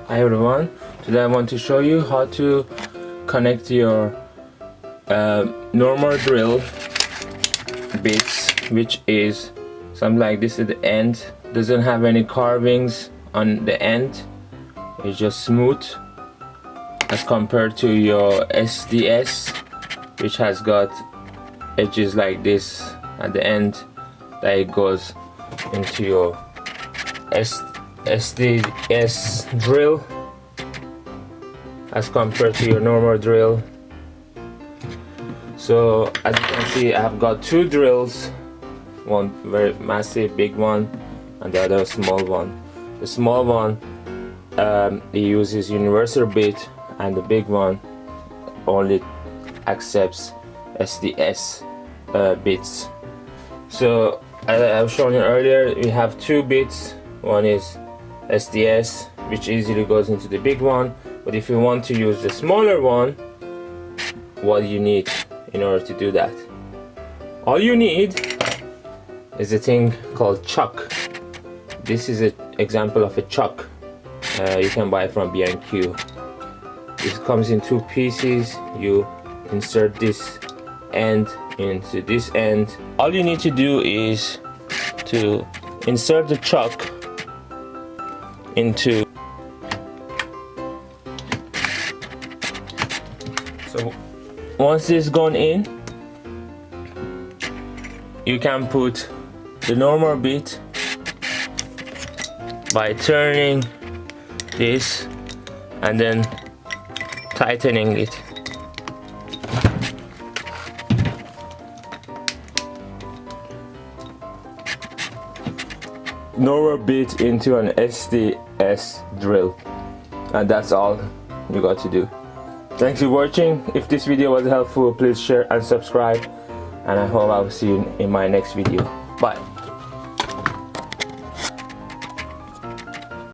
Hi everyone, today I want to show you how to connect your normal drill bits, which is something like this at the end. Doesn't have any carvings on the end, it's just smooth as compared to your SDS, which has got edges like this at the end that it goes into your SDS drill as compared to your normal drill. So as you can see, I have got two drills, one very massive big one and the other small one. The small one it uses universal bit, and the big one only accepts SDS bits. So as I've shown you earlier, we have two bits. One is SDS, which easily goes into the big one, but if you want to use the smaller one, what do you need in order to do that? All you need is a thing called chuck. This is an example of a chuck. You can buy from B&Q. This comes in two pieces. You insert this end into this end. All you need to do is to insert the chuck into. So once this gone in, you can put the normal bit by turning this and then tightening it. Normal bit into an SDS drill, and that's all you got to do. Thanks for watching. If this video was helpful, please share and subscribe, and I hope I will see you in my next video. Bye.